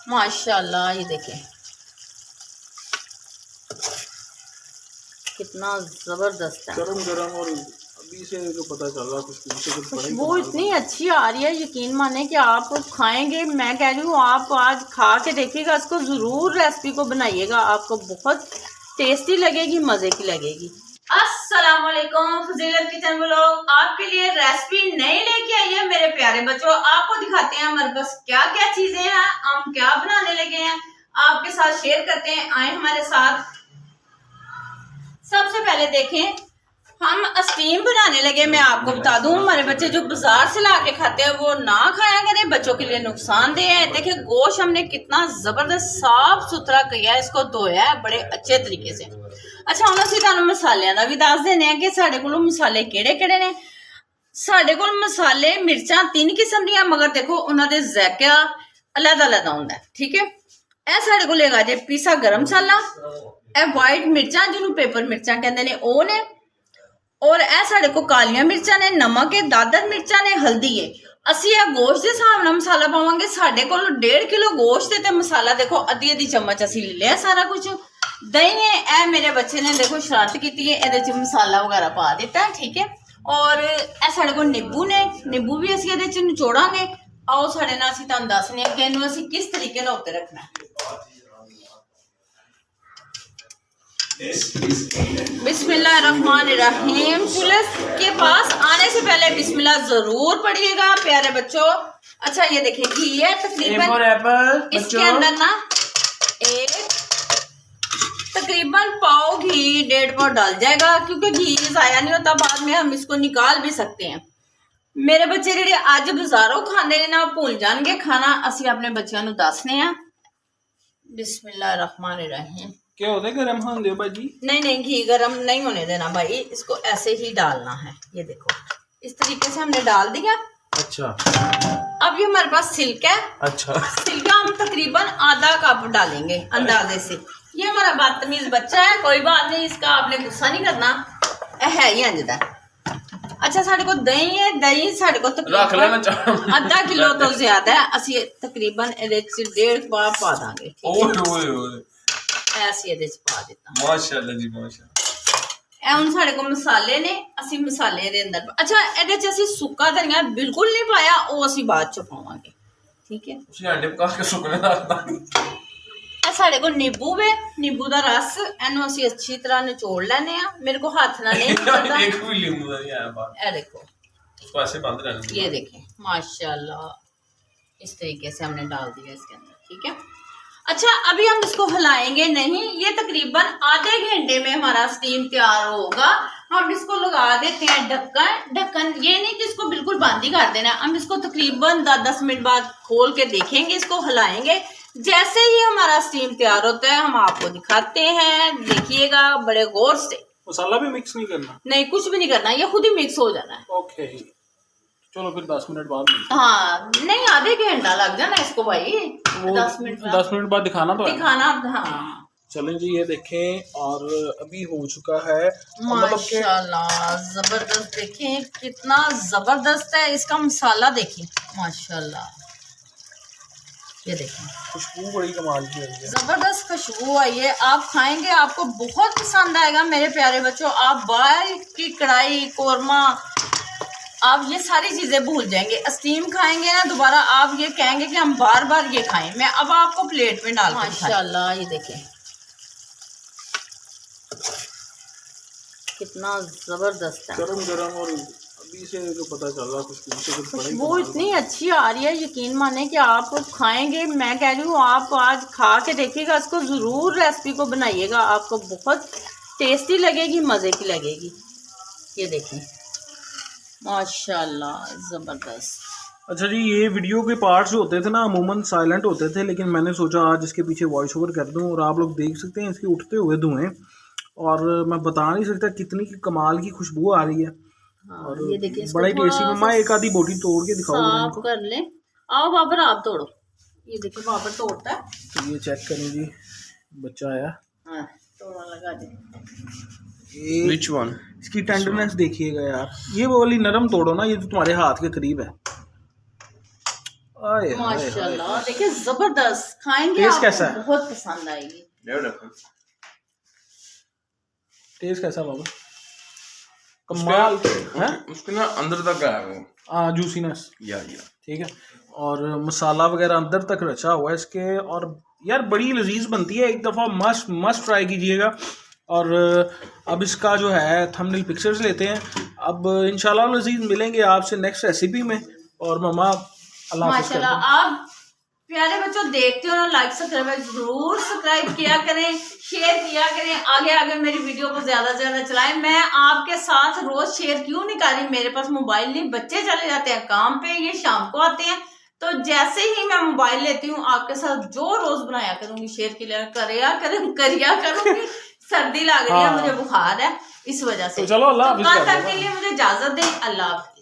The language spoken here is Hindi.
माशाल्लाह ये देखें कितना जबरदस्त है। गरम गरम और अभी से जो पता चल रहा कुछ वो इतनी अच्छी आ रही है, यकीन माने कि आप खाएंगे। मैं कह रही हूँ आप आज खा के देखिएगा, इसको ज़रूर रेसिपी को बनाइएगा, आपको बहुत टेस्टी लगेगी, मज़े की लगेगी। अस्सलाम वालेकुम, फजीलत किचन व्लॉग आपके लिए रेसिपी नई लेके आई है मेरे प्यारे बच्चों। आपको दिखाते हैं हमारे पास क्या क्या चीजें हैं, हम क्या बनाने लगे हैं, आपके साथ शेयर करते हैं। आए हमारे साथ। सबसे पहले देखें हम स्टीम बनाने लगे। मैं आपको बता दूं हमारे बच्चे जो बाजार से ला के खाते हैं वो ना खाया करें, बच्चों के लिए नुकसानदेह है। देखिए गोश्त हमने कितना जबरदस्त साफ सुथरा किया है, इसको धोया है बड़े अच्छे तरीके से। अच्छा हम असी तुहानू मसालियां दा भी दस देने कि साडे कोल मसाले केड़े केड़े ने। साडे कोल मसाले मिर्चां 3 किस्म दी, मगर देखो उन्हां दे ज़ायका अलग अलग हुंदा है, ठीक है। ए साडे कोल हैगा जे पीसा गरम मसाला, ए वाइट मिर्चां जिन्हों पेपर मिर्चां कहंदे ने ओ ने, और ए साडे को कालियां मिर्चां ने, नमक है, दादर मिर्चां ने, हल्दी है। असी ये गोश्त के हिसाब नाल मसाला पावांगे। साडे कोल 1.5 किलो गोश्त ते मसाला देखो आधी आधी चम्मच असी ले लिया सारा कुछ। दही है, ए मेरे बच्चे ने देखो शरारत की है, ए मसाला वगैरह पा दिता है, ठीक है। और ए साडे को नींबू ने, नींबू भी असी ए निचोड़ांगे। आओ साडे नाल असी तुहानू दसने कि इहनू असी किस तरीके नाल उत्ते रखना है। बिस्मिल्लाहिर्रहमानिर्रहीम। पुलिस के पास आने से पहले बिस्मिल्लाह जरूर पढ़िएगा प्यारे बच्चों। अच्छा ये देखिए घी है तकरीबन इसके अंदर ना तकरीबन पाव घी 1.5 पाव डाल जाएगा, क्योंकि घी जाया नहीं होता, बाद में हम इसको निकाल भी सकते हैं। मेरे बच्चे जेडे अज बाजारों खाते ने ना भूल जाएंगे खाना, असी अपने बच्चों को दसने हैं। बिस्मिल्लाहिर्रहमानिर्रहीम। क्या होता है गरम होने दो भाजी? नहीं घी गरम नहीं होने देना भाई, इसको ऐसे ही डालना है। ये देखो इस तरीके से हमने डाल दिया। अच्छा अब ये हमारे पास सिल्का है। अच्छा सिल्का हम तकरीबन आधा कप डालेंगे अंदाजे से। ये हमारा बदतमीज बच्चा है, कोई बात नहीं, इसका आपने गुस्सा नहीं करना, है ही अंजदा। अच्छा साढ़े को दही है, दही साढ़े को तकरीबन आधा किलो तो ज्यादा है, असी तकरीबन 1.5 पाव पा देंगे। ऐसे ਇਹਦੇ ਚ ਪਾ ਦਿੱਤਾ। ਮਾਸ਼ਾਅੱਲਾ ਜੀ ਮਾਸ਼ਾਅੱਲਾ। ਇਹ ਹੁਣ ਸਾਡੇ ਕੋਲ ਮਸਾਲੇ ਨੇ, ਅਸੀਂ ਮਸਾਲੇ ਦੇ ਅੰਦਰ ਅੱਛਾ ਇਹਦੇ ਚ ਅਸੀਂ ਸੁੱਕਾ ਧਨੀਆ ਬਿਲਕੁਲ ਨਹੀਂ ਪਾਇਆ, ਉਹ ਅਸੀਂ ਬਾਅਦ ਚ ਪਾਵਾਂਗੇ, ਠੀਕ ਹੈ। ਤੁਸੀਂ ਅੰਡੇ ਪਕਾ ਕੇ ਸੁੱਕਣੇ ਰੱਖਦਾ। ਇਹ ਸਾਡੇ ਕੋਲ ਨਿੰਬੂ ਵੇ, ਨਿੰਬੂ ਦਾ ਰਸ, ਇਹਨੂੰ ਅਸੀਂ ਅੱਛੀ ਤਰ੍ਹਾਂ ਨਿਚੋੜ ਲੈਣੇ ਆ। ਮੇਰੇ को हाथ ना नहीं करता, एक भी नींबू नहीं आया बाहर। ये देखो इसको ऐसे बांध लेना, ये देखें माशाल्लाह इस तरीके से हमने डाल दिया इसके अंदर, ठीक है। अच्छा अभी हम इसको हिलाएंगे नहीं, ये तकरीबन आधे घंटे में हमारा स्टीम तैयार होगा। हम इसको लगा देते हैं ढक्कन। ढक्कन ये नहीं कि इसको बिल्कुल बंद ही कर देना, हम इसको तकरीबन 10 मिनट बाद खोल के देखेंगे, इसको हिलाएंगे। जैसे ही हमारा स्टीम तैयार होता है हम आपको दिखाते हैं, देखिएगा बड़े गौर से। मसाला भी मिक्स नहीं करना? नहीं कुछ भी नहीं करना, ये खुद ही मिक्स हो जाना है। ओके चलो फिर 10 मिनट बाद। हाँ नहीं आधे घंटा लग जाना इसको भाई, 10 मिनट बाद दिखाना तो दिखाना। हाँ चलें जी ये देखें, और अभी हो चुका है माशाल्लाह जबरदस्त। देखें कितना जबरदस्त है इसका मसाला, देखें माशाल्लाह। ये देखें खुशबू बड़ी कमाल की है, जबरदस्त खुशबू आई है। आप खाएंगे आपको बहुत पसंद आएगा मेरे प्यारे बच्चों। आप बाहर की कढ़ाई कोरमा आप ये सारी चीजें भूल जाएंगे। स्टीम खाएंगे ना दोबारा आप ये कहेंगे कि हम बार बार ये खाएं। मैं अब आपको प्लेट में डाल माशाल्लाह ये देखें कितना जबरदस्त है, गरम गरम और अभी से जो पता चल रहा कुछ वो इतनी अच्छी आ रही है, यकीन माने कि आप खाएंगे। मैं कह रही हूँ आप आज खा के देखिएगा, इसको ज़रूर रेसिपी को बनाइएगा, आपको बहुत टेस्टी लगेगी, मज़े की लगेगी। ये देखें माशाल्लाह ज़बरदस्त। अच्छा जी ये वीडियो के पार्ट्स जो होते थे ना अमूमन साइलेंट होते थे, लेकिन मैंने सोचा आज इसके पीछे वॉइस ओवर कर दूं, और आप लोग देख सकते हैं इसके उठते हुए धुएं, और मैं बता नहीं सकता कितनी कमाल की खुशबू आ रही है। हाँ, और ये देखिए बड़ा ही टेस्टी। मम्मा एक आधी बोटी तोड़ के दिखाओ, साफ कर ले। आओ बाबर आप तोड़ो, ये देखो बाबर तोड़ता है। तो ये चेक करें जी, बच्चा आया। हाँ, तोड़ने लगा जी। Which one? इसकी टेंडरनेस देखिएगा यार, ये वो वाली नरम तोड़ो ना, ये तो तुम्हारे हाथ के करीब है। आए माशाल्लाह, देखिए जबरदस्त, खाएंगे टेस्ट आपको कैसा है? बहुत पसंद आएगी। टेस्ट कैसा बाबा? कमाल है उसके ना अंदर तक है वो। हाँ, जूसीनेस, या ठीक है। और मसाला वगैरह अंदर तक रचा हुआ है इसके, और यार बड़ी लजीज बनती है, एक दफ़ा मस्ट मस्ट ट्राई कीजिएगा। और अब इसका जो है थंबनेल पिक्चर्स लेते हैं। अब इंशाल्लाह लजीज मिलेंगे आपसे नेक्स्ट रेसिपी में। और मम्मा अल्लाह हाफ़िज़ कर माशाल्लाह, आप प्यारे बच्चों देखते हो ना, लाइक सब्सक्राइब जरूर सब्सक्राइब किया करें, शेयर किया करें, आगे आगे मेरी वीडियो को ज्यादा से ज्यादा चलाएं। मैं आपके साथ रोज शेयर क्यों नहीं कर रही, मेरे पास मोबाइल नहीं, बच्चे चले जाते हैं काम पे, ये शाम को आते हैं, तो जैसे ही मैं मोबाइल लेती हूँ आपके साथ जो रोज बनाया करूंगी शेयर करिया करूंगी। सर्दी लग रही है, मुझे बुखार है, इस वजह से। तो चलो, अल्लाह हाफ़िज़ कर दो। तब तक के लिए मुझे इजाजत दें, अल्लाह हाफ़िज़।